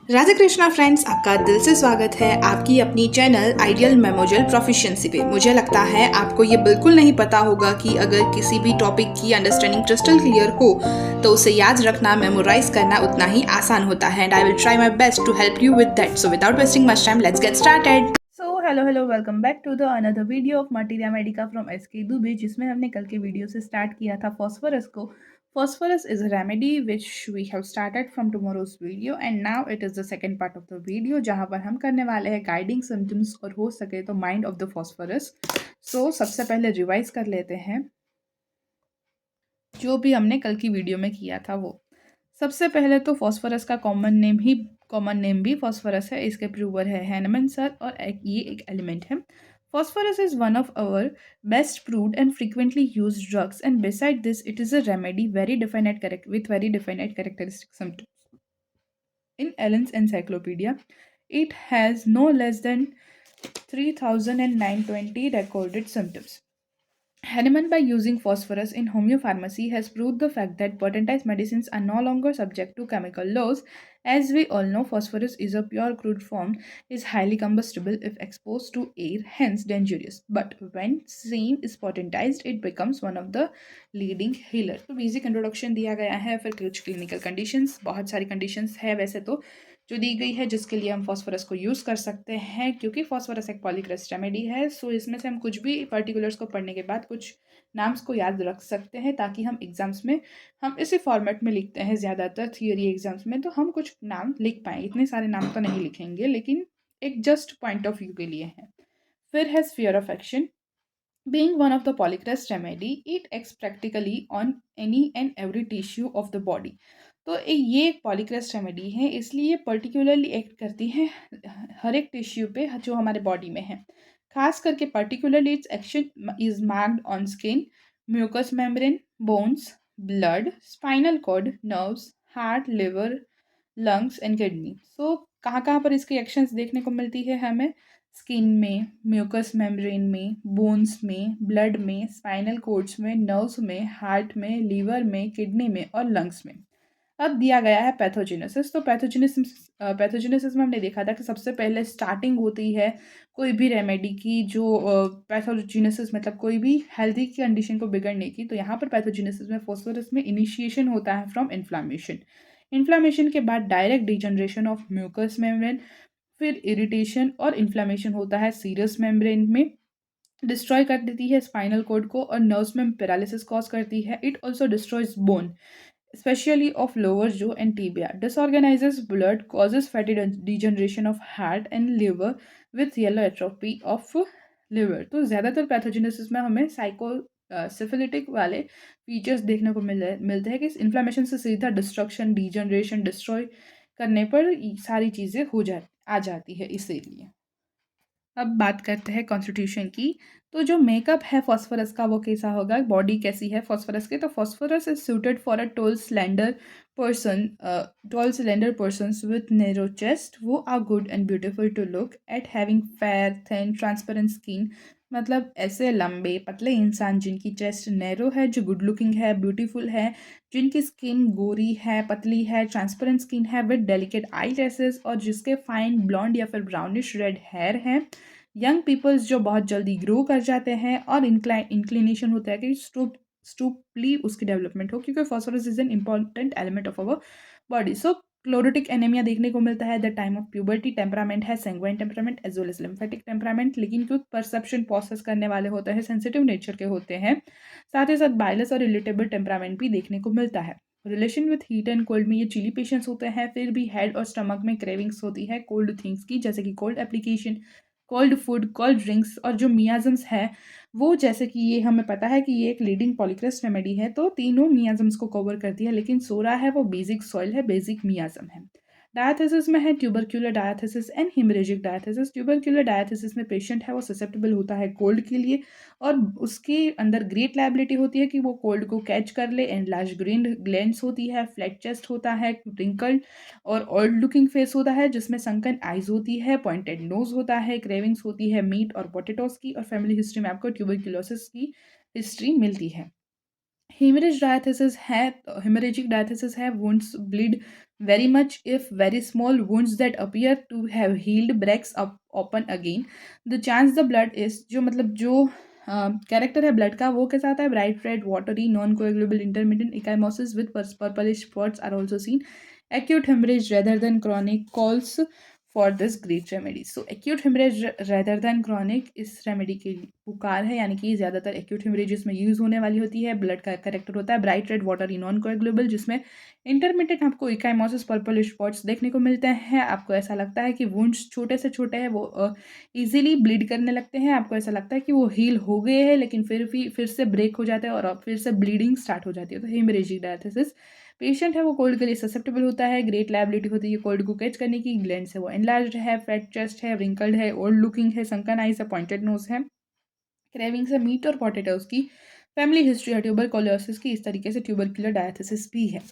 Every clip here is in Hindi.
राधे कृष्णा फ्रेंड्स, आपका दिल से स्वागत है आपकी अपनी चैनल आइडियल मेमोरियल प्रोफिशिएंसी पे। मुझे लगता है आपको ये बिल्कुल नहीं पता होगा कि अगर किसी भी टॉपिक की अंडरस्टैंडिंग क्रिस्टल क्लियर हो तो उसे याद रखना, मेमोराइज करना उतना ही आसान होता है। And I will try my best to help you with that. So without wasting much time, let's get started. Hello welcome back to the another video of materia medica from SK Dubey, जिसमें हमने कल के वीडियो से स्टार्ट किया था फॉस्फोरस को। Phosphorus is a remedy which we have started from tomorrow's video and now it is the second part of the video, जहाँ पर हम करने वाले हैं गाइडिंग सिम्टम्स और हो सके तो माइंड ऑफ द फॉस्फोरस। सबसे पहले रिवाइज कर लेते हैं जो भी हमने कल की वीडियो में किया था वो। सबसे पहले तो फॉस्फोरस का कॉमन नेम भी फॉस्फोरस है। इसके प्रूवर है हैनमन सर और ये एक एलिमेंट है। Phosphorus is one of our best proved and frequently used drugs, and beside this, it is a remedy with very definite characteristic symptoms. In Allen's Encyclopedia, it has no less than 3,920 recorded symptoms. Hahnemann, by using phosphorus in homeopharmacy, has proved the fact that potentized medicines are no longer subject to chemical laws. As we all know, phosphorus is a pure crude form, is highly combustible if exposed to air, hence dangerous. But when seen is potentized, it becomes one of the leading healer. तो बेसिक इंट्रोडक्शन दिया गया है, फिर कुछ क्लिनिकल कंडीशंस, बहुत सारी कंडीशंस है वैसे तो जो दी गई है जिसके लिए हम फॉस्फोरस को यूज़ कर सकते हैं, क्योंकि फॉस्फोरस एक पॉलीक्रेस्ट रेमेडी है। इसमें से हम कुछ भी पर्टिकुलर्स को पढ़ने के बाद कुछ नाम्स को याद रख सकते हैं, ताकि हम एग्जाम्स में हम इसी फॉर्मेट में लिखते हैं ज़्यादातर थियोरी एग्जाम्स में, तो हम कुछ नाम लिख पाएँ। इतने सारे नाम तो नहीं लिखेंगे, लेकिन एक जस्ट पॉइंट ऑफ व्यू के लिए है। फिर है sphere of action. Being one of the polycrest remedy, it acts practically on any and every tissue of the body. ये एक पॉलीक्रेस्ट रेमेडी है, इसलिए पर्टिकुलरली एक्ट करती है हर एक टिश्यू पे जो हमारे बॉडी में है। खास करके particularly its action is marked on skin, mucous membrane, bones, blood, spinal cord, nerves, heart, liver, lungs and kidney. कहाँ कहाँ पर इसकी एक्शंस देखने को मिलती है हमें? स्किन में, म्यूकस मेम्ब्रेन में, बोन्स में, ब्लड में, स्पाइनल कोड्स में, नर्व्स में, हार्ट में, लीवर में, किडनी में और लंग्स में। अब दिया गया है पैथोजेनेसिस। पैथोजेनेसिस में हमने देखा था कि सबसे पहले स्टार्टिंग होती है कोई भी रेमेडी की, जो पैथोजेनेसिस मतलब कोई भी हेल्दी कंडीशन को बिगड़ने की। तो यहाँ पर पैथोजेनेसिस में फॉस्फोरस में इनिशिएशन होता है फ्रॉम इन्फ्लामेशन। इन्फ्लामेशन के बाद direct degeneration of mucous membrane, फिर इरिटेशन और इन्फ्लामेशन होता है सीरस मेम्ब्रेन में, डिस्ट्रॉय कर देती है स्पाइनल कोड को और नर्व्स में पैरालिसिस कॉज करती है। It also destroys bone, especially of lower jaw and tibia, disorganizes blood, causes fatty degeneration of heart and liver with yellow atrophy of liver। तो ज़्यादातर पैथोजेनेसिस में हमें सिफिलिटिक वाले फीचर्स देखने को मिलते हैं कि इन्फ्लामेशन से सीधा डिस्ट्रक्शन, डिजनरेशन, डिस्ट्रॉय करने पर सारी चीज़ें आ जाती है इसीलिए। अब बात करते हैं कॉन्स्टिट्यूशन की। तो जो मेकअप है फॉस्फोरस का वो कैसा होगा, बॉडी कैसी है फॉस्फोरस के? तो phosphorus is suited for a tall slender persons with narrow chest. वो are good and beautiful to look at, having fair thin transparent skin. मतलब ऐसे लंबे पतले इंसान जिनकी चेस्ट नैरो है, जो गुड लुकिंग है, ब्यूटीफुल है, जिनकी स्किन गोरी है, पतली है, ट्रांसपेरेंट स्किन है विद डेलिकेट आई लैसेस, और जिसके फाइन ब्लॉन्ड या फिर ब्राउनिश रेड हेयर है। यंग पीपल्स जो बहुत जल्दी ग्रो कर जाते हैं, और इंक्लिनेशन होता है कि स्टूपली उसकी डेवलपमेंट हो, क्योंकि phosphorus is an important element of our body. Chlorotic anaemia देखने को मिलता है the time of puberty. Temperament है sanguine temperament as well as lymphatic temperament, लेकिन क्विक परसेप्शन प्रोसेस करने वाले होते हैं, सेंसिटिव नेचर के होते हैं। साथ ही साथ बायलस और रिलेटेबल टेम्परामेंट भी देखने को मिलता है। Relation with heat and cold में ये चिली पेशेंट्स होते हैं। फिर भी हेड और स्टमक में क्रेविंग्स होती है कोल्ड थिंग्स की, जैसे कि cold application, cold food, cold drinks. और जो मियाजम्स है वो, जैसे कि ये हमें पता है कि ये एक लीडिंग पॉलीक्रेस्ट रेमेडी है, तो तीनों मियाजम्स को कवर करती है, लेकिन सोरा है वो बेसिक सॉइल है, बेसिक मियाजम है। डायथिसिस में है tubercular diathesis and haemorrhagic diathesis. Tubercular diathesis में पेशेंट है वो ससेप्टेबल होता है कोल्ड के लिए, और उसके अंदर ग्रेट लाइबिलिटी होती है कि वो कोल्ड को कैच कर ले। एंड लार्ज ग्रीन ग्लैंड्स होती है, फ्लैट चेस्ट होता है, रिंकल्ड और ओल्ड लुकिंग फेस होता है जिसमें संकन आइज होती है, पॉइंटेड नोज होता है, क्रेविंग्स होती है मीट और पोटेटोज की, और फैमिली हिस्ट्री में आपको ट्यूबरक्यूलोसिस की हिस्ट्री मिलती है। हेमरेजिक डायथिसिस है, wounds bleed very much if very small wounds that appear to have healed breaks up open again. The chance the blood is जो मतलब जो कैरेक्टर है ब्लड का वो कैसा आता है bright red watery non coagulable intermediate ecchymosis with purplish spots are also seen acute hemorrhage rather than chronic calls for this great remedy. So acute hemorrhage rather than chronic इस रेमेडी की पुकार है यानी कि ज़्यादातर acute hemorrhages में यूज़ होने वाली होती है. ब्लड का करेक्टर होता है bright red watery non coagulable जिसमें इंटरमीडिएट आपको इकाइमोसिस पर्पल स्पॉट्स देखने को मिलते हैं. आपको ऐसा लगता है कि वुंड्स छोटे से छोटे हैं वो ईजिली ब्लीड करने लगते हैं. आपको ऐसा लगता है कि वो हील हो गए हैं लेकिन फिर से ब्रेक हो जाते हैं और फिर से ब्लीडिंग स्टार्ट हो जाती है. तो हेमरेजिक डायथेसिस पेशेंट है वो कोल्ड के लिए ससेप्टेबल होता है. ग्रेट लाइबिलिटी होती है कोल्ड को कैच करने की. ग्लैंड्स है वो एनलार्ज्ड है, फैट चेस्ट है, रिंकल्ड है, ओल्ड लुकिंग है, संकन आइज है, पॉइंटेड नोज है. क्रेविंग्स है मीट और पोटैटोज की. फैमिली हिस्ट्री है ट्यूबरकुलोसिस की. इस तरीके से ट्यूबरकुलर डायथिसिस भी है.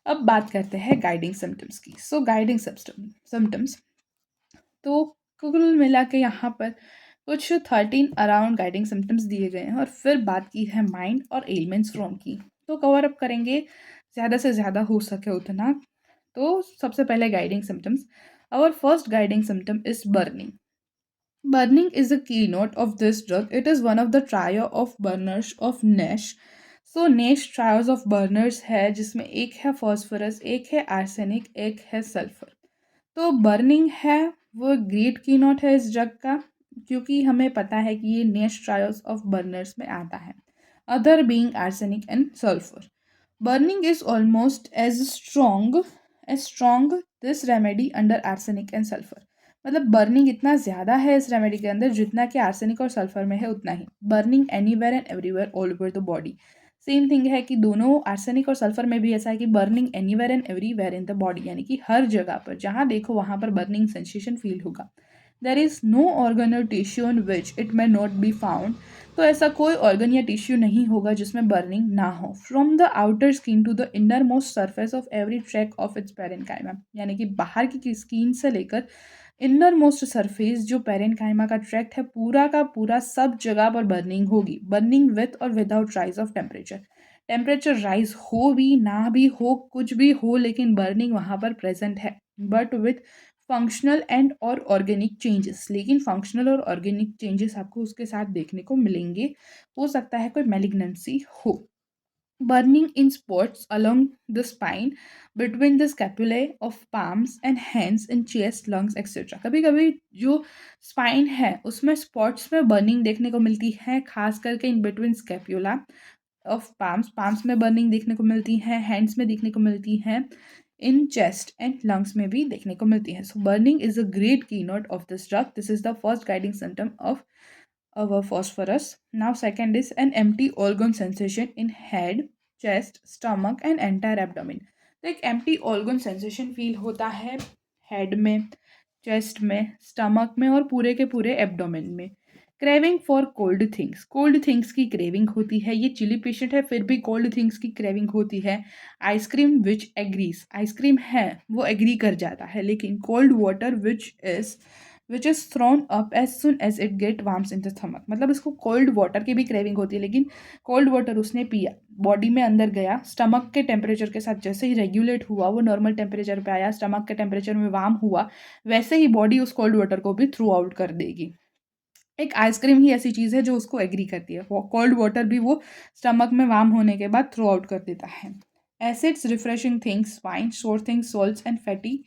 अब बात करते हैं गाइडिंग सिम्टम्स की. सो गाइडिंग सिम्टम्स तो कुल मिला के यहाँ पर कुछ 13 अराउंड गाइडिंग सिम्टम्स दिए गए हैं और फिर बात की है माइंड और एलिमेंट्स फ्रॉम की. तो कवर अप करेंगे ज़्यादा से ज़्यादा हो सके उतना. तो सबसे पहले guiding symptoms. Our first guiding symptom is burning. Burning is a keynote of this drug. It is one of the trio of burners of Nash. So Nash trios of burners है जिसमें एक है फॉस्फोरस, एक है आर्सेनिक, एक है सल्फर. तो बर्निंग है वो ग्रेट कीनोट है इस ड्रग का क्योंकि हमें पता है कि ये नेश ट्रायल्स ऑफ बर्नर्स में आता है. Other being arsenic and sulphur. Burning is almost as strong this remedy under arsenic and sulphur. मतलब बर्निंग इतना ज़्यादा है इस रेमेडी के अंदर जितना कि आर्सेनिक और सल्फर में है उतना ही. Burning anywhere and everywhere all over the body. Same thing है कि दोनों आर्सेनिक और सल्फर में भी ऐसा है कि burning anywhere and everywhere in the body यानी कि हर जगह पर जहाँ देखो वहाँ पर बर्निंग सेंसेशन फील होगा. देर इज़ नो ऑर्गन और tissue in which it may not be found. तो ऐसा कोई ऑर्गन या टिश्यू नहीं होगा जिसमें बर्निंग ना हो. From the outer skin to the inner most surface of every track of its parenchyma यानी कि बाहर की स्किन से लेकर इनर मोस्ट सरफेस जो पेरेन्काइमा का ट्रैक्ट है पूरा का पूरा सब जगह पर बर्निंग होगी. बर्निंग विथ और without rise of temperature. Temperature rise हो भी ना भी हो कुछ भी हो लेकिन बर्निंग वहाँ पर प्रेजेंट है. बट विथ फंक्शनल एंड और ऑर्गेनिक चेंजेस. लेकिन फंक्शनल और ऑर्गेनिक चेंजेस आपको उसके साथ देखने को मिलेंगे. हो सकता है कोई मैलिग्नेंसी हो. Burning in spots along the spine, between the scapulae of palms and hands in chest, lungs, etc. कभी कभी जो स्पाइन है उसमें स्पॉट्स में बर्निंग देखने को मिलती है खास करके in between scapula of palms में बर्निंग देखने को मिलती है. हैंड्स में देखने को मिलती है. इन चेस्ट एंड लंग्स में भी देखने को मिलती है. सो बर्निंग इज अ ग्रेट की note of this drug. This is the first guiding symptom of phosphorus. Now second is an empty organ sensation in head, chest, stomach and entire abdomen. तो एक empty organ sensation फील होता है हेड में, चेस्ट में, स्टमक में और पूरे के पूरे एब्डोमेन में. क्रेविंग फॉर कोल्ड थिंग्स की क्रेविंग होती है. ये चिली पेशेंट है फिर भी कोल्ड थिंग्स की क्रेविंग होती है. आइसक्रीम विच एग्रीज. आइसक्रीम है वो एग्री कर जाता है लेकिन cold water which is thrown up as soon as it get warms in the stomach. मतलब इसको कोल्ड वाटर की भी क्रेविंग होती है लेकिन कोल्ड वाटर उसने पिया बॉडी में अंदर गया स्टमक के टेम्परेचर के साथ जैसे ही रेगुलेट हुआ वो नॉर्मल टेम्परेचर पे आया स्टमक के टेम्परेचर में वार्म हुआ वैसे ही बॉडी उस कोल्ड वाटर को भी थ्रू आउट कर देगी. एक आइसक्रीम ही ऐसी चीज़ है जो उसको एग्री करती है. कोल्ड वाटर भी वो स्टमक में वार्म होने के बाद थ्रू आउट कर देता है. एसिड्स रिफ्रेशिंग थिंग्स वाइन शोर things salts and fatty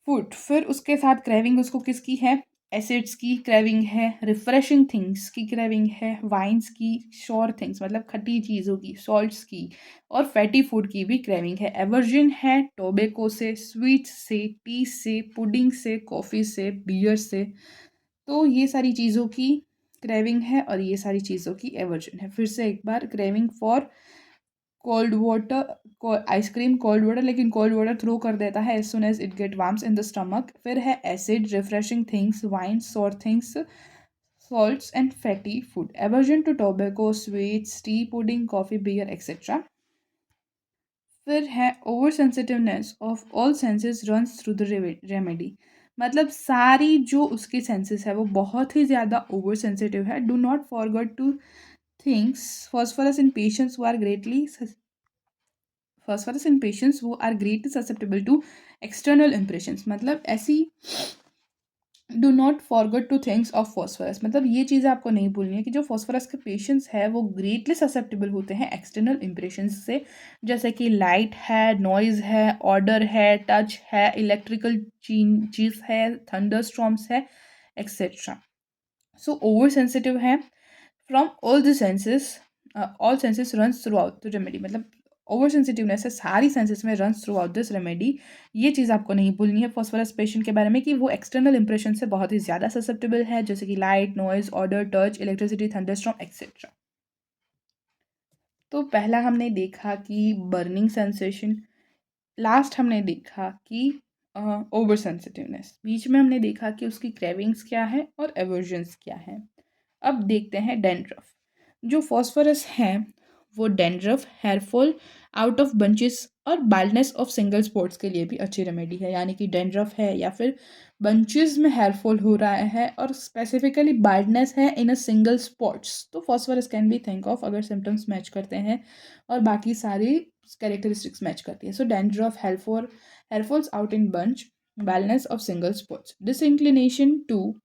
food. फिर उसके साथ क्रेविंग उसको किसकी है. एसिड्स की क्रेविंग है, रिफ्रेशिंग थिंग्स की क्रेविंग है, वाइन्स की, श्योर थिंग्स मतलब खट्टी चीज़ों की, सॉल्ट्स की और फैटी फूड की भी क्रेविंग है. एवर्जन है टोबैको से, स्वीट्स से, टी से, पुडिंग से, कॉफ़ी से, बियर से. तो ये सारी चीज़ों की क्रेविंग है और ये सारी चीज़ों की एवर्जन है. फिर से एक बार craving for cold water ice cream cold water लेकिन कोल्ड वाटर थ्रो कर देता है as soon as it get warms in the stomach. फिर है acid refreshing things wine sour things salts and fatty food. Aversion to tobacco sweets tea pudding coffee beer etcetera. फिर है over sensitiveness of all senses runs through the remedy. मतलब सारी जो उसकी सेंसेस है वो बहुत ही ज़्यादा ओवर सेंसिटिव है. Do not forget to things phosphorus in patients who are greatly phosphorus in patients who are greatly susceptible to external impressions. मतलब ऐसी do not forget to things of phosphorus, मतलब ये चीज़ आपको नहीं भूलनी है कि जो फॉस्फोरस के पेशेंट्स है वो ग्रेटली ससेप्टेबल होते हैं एक्सटर्नल इंप्रेशन से, जैसे कि लाइट है, नॉइज़ है, ऑर्डर है, टच है, इलेक्ट्रिकल चीज़ है, थंडर स्टॉर्म्स है, एक्सेट्रा. सो ओवर सेंसिटिव है from all the senses, all senses runs through out the remedy, मतलब ओवर सेंसिटिवनेस है सारी सेंसेस में runs through out this remedy. ये चीज़ आपको नहीं भूलनी है फॉस्फोरस पेशेंट के बारे में कि वो एक्सटर्नल इंप्रेशन से बहुत ही ज़्यादा ससेप्टेबल है, जैसे कि light, noise, order, touch, electricity, thunderstorm, etcetera. तो पहला हमने देखा कि बर्निंग सेंसेशन, लास्ट हमने देखा कि ओवर सेंसिटिवनेस, बीच में हमने देखा कि उसकी क्रेविंग्स क्या है और एवर्जन्स क्या है. अब देखते हैं डैंड्रफ. जो फॉस्फोरस है वो dandruff, hair fall, out of bunches और बाल्डनेस ऑफ सिंगल स्पॉट्स के लिए भी अच्छी रेमेडी है. यानी कि डैंड्रफ है या फिर बंचेस में हेयरफॉल हो रहा है और स्पेसिफिकली बाल्डनेस है इन अ सिंगल स्पॉट्स, तो phosphorus can be think of अगर सिम्टम्स मैच करते हैं और बाकी सारी कैरेक्टरिस्टिक्स मैच करती है. So dandruff, hairfall, hair falls out in bunch, baldness of single spots, disinclination to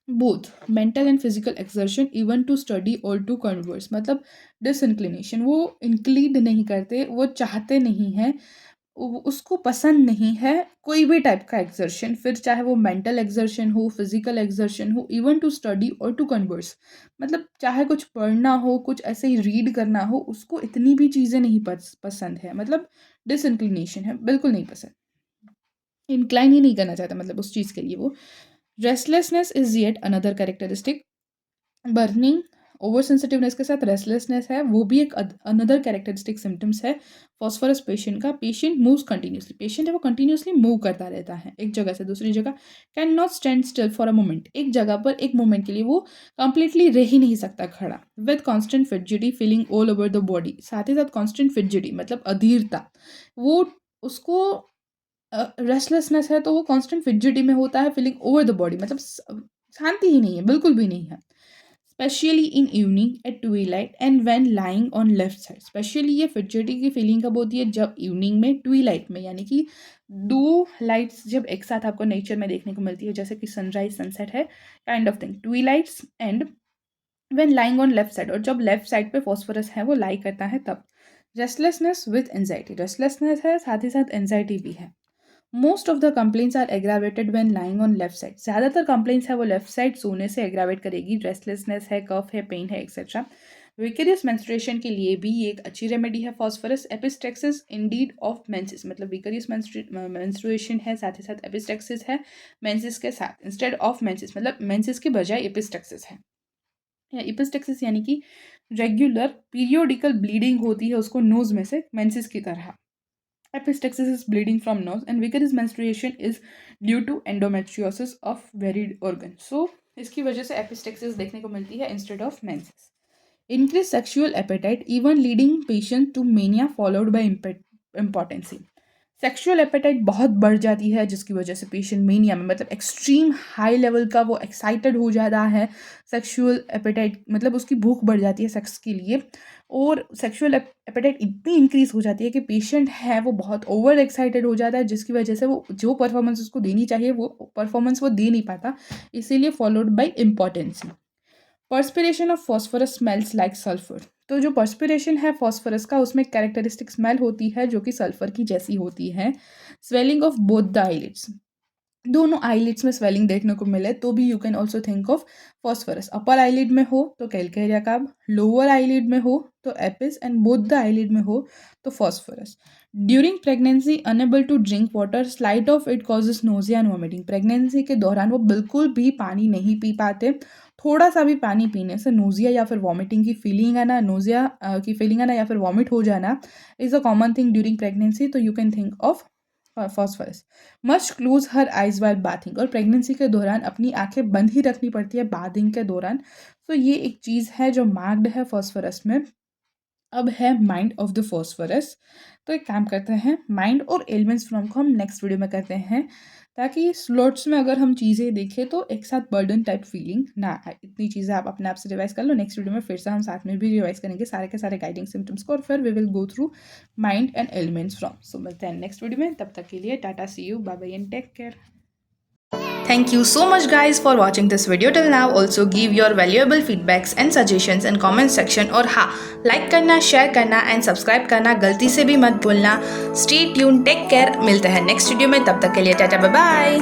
both mental and physical exertion even to study और टू कन्वर्स, मतलब डिसइंक्लिनेशन, वो इंक्लीड नहीं करते, वो चाहते नहीं हैं, उसको पसंद नहीं है कोई भी टाइप का एक्सर्शन, फिर चाहे वो मेंटल एक्सर्शन हो, फिजिकल एक्सर्शन हो, इवन टू स्टडी और टू कन्वर्स, मतलब चाहे कुछ पढ़ना हो, कुछ ऐसे ही रीड करना हो, उसको इतनी भी चीज़ें नहीं पसंद है, मतलब डिसइंक्लिनेशन है, बिल्कुल नहीं पसंद, इंक्लाइन ही नहीं करना चाहता मतलब उस चीज़ के लिए वो. Restlessness is yet another characteristic. Burning, over sensitiveness के साथ रेस्टलेसनेस है, वो भी एक अनदर कैरेक्टरिस्टिक सिम्टम्स है फॉस्फोरस पेशेंट का. पेशेंट मूव्स कंटिन्यूसली, पेशेंट है वो कंटिन्यूसली मूव करता रहता है एक जगह से दूसरी जगह. Can not stand still for a moment, एक जगह पर एक मोमेंट के लिए वो कंप्लीटली रह ही नहीं सकता खड़ा. With constant fidgety feeling all over the body, साथ ही साथ कॉन्स्टेंट फिडजिटी मतलब अधीरता, वो उसको रेस्टलेसनेस है तो वो कांस्टेंट फिडजिटी में होता है, फीलिंग ओवर द बॉडी, मतलब शांति ही नहीं है, बिल्कुल भी नहीं है. Specially in evening at twilight and when lying on left side, specially ये फिडजिटी की फीलिंग कब होती है, जब इवनिंग में, ट्वीलाइट में, यानी कि दो लाइट्स जब एक साथ आपको नेचर में देखने को मिलती है, जैसे कि सनराइज सनसेट है, kind of thing, twilights and when lying on left side, और जब लेफ्ट साइड पे फॉस्फोरस है वो लाई करता है तब. रेस्टलेसनेस विद एंजाइटी, रेस्टलेसनेस है साथ ही साथ एंजाइटी भी है. Most of the complaints are aggravated when lying on left side, ज़्यादातर कंप्लेंट्स है वो लेफ्ट साइड सोने से एग्रावेट करेगी. रेस्टलेसनेस है, कफ है, पेन है, एक्सेट्रा. विकरियस मेंस्ट्रुएशन के लिए भी ये एक अच्छी रेमेडी है phosphorus. Epistaxis Indeed of menses, मतलब विकरियस मेंस्ट्रुएशन है साथ ही साथ एपिस्टेक्सिस है मेंसिस के साथ, इंस्टेड ऑफ मेंसिस, मतलब मेंसिस के बजाय एपिस्टेक्सिस है. या एपिस्टेक्सिस यानी कि रेगुलर पीरियोडिकल ब्लीडिंग होती है उसको नोज में से मेंसिस की तरह. Epistaxis is bleeding from nose and vicarious menstruation is due to endometriosis of varied organs. So इसकी वजह से epistaxis देखने को मिलती है instead of menses. Increased sexual appetite even leading patient to mania followed by impotency. Sexual appetite बहुत बढ़ जाती है जिसकी वजह से पेशेंट मेनिया में, मतलब एक्सट्रीम हाई लेवल का वो एक्साइटेड हो जाता है. सेक्सुअल एपेटाइट मतलब उसकी भूख बढ़ जाती है सेक्स के लिए, और सेक्सुअल एपेटाइट इतनी इंक्रीज हो जाती है कि पेशेंट है वो बहुत ओवर एक्साइटेड हो जाता है, जिसकी वजह से वो जो परफॉर्मेंस उसको देनी चाहिए वो परफॉर्मेंस वो दे नहीं पाता, इसीलिए followed by impotency. Perspiration of phosphorus smells like sulphur, तो जो पर्सपिरेशन है फॉस्फोरस का उसमें कैरेक्टरिस्टिक स्मेल होती है जो कि सल्फर की जैसी होती है. Swelling of both the eyelids, दोनों आईलिड्स में स्वेलिंग देखने को मिले तो भी you can also think of phosphorus. Upper eyelid में हो तो कैलकेरिया कार्ब, लोअर आईलिड में हो तो apis, and both the eyelid में हो तो phosphorus. During pregnancy unable to drink water, slight of it causes nausea and vomiting, pregnancy के दौरान वो बिल्कुल भी पानी नहीं पी पाते, थोड़ा सा भी पानी पीने से नोजिया या फिर वॉमिटिंग की फीलिंग आना, नोजिया की फीलिंग आना या फिर वॉमिट हो जाना is a common thing during pregnancy, तो you can think of phosphorus. Must close her eyes while bathing, और प्रेगनेंसी के दौरान अपनी आंखें बंद ही रखनी पड़ती है बाथिंग के दौरान, तो ये एक चीज़ है जो मार्क्ड है फॉस्फोरस में. अब है माइंड ऑफ द फॉस्फोरस, तो एक काम करते हैं माइंड और एलिमेंट्स फ्रॉम को हम नेक्स्ट वीडियो में करते हैं. ताकि स्लॉट्स में अगर हम चीज़ें देखें तो एक साथ बर्डन टाइप फीलिंग ना आए। इतनी चीज़ें आप अपने आप से रिवाइज कर लो। नेक्स्ट वीडियो में फिर से हम साथ में भी रिवाइज करेंगे सारे के सारे गाइडिंग सिम्टम्स को, और फिर we will go through mind and elements from. So मिलते हैं नेक्स्ट वीडियो में, तब तक के लिए टाटा, see you, bye bye and take care. Thank you so much guys for watching this video till now. Also give your valuable feedbacks and suggestions in comment section, और हाँ, like करना, share करना and subscribe करना गलती से भी मत भूलना। Stay tuned, take care, मिलते हैं next video में, तब तक के लिए टाटा, बाय बाय।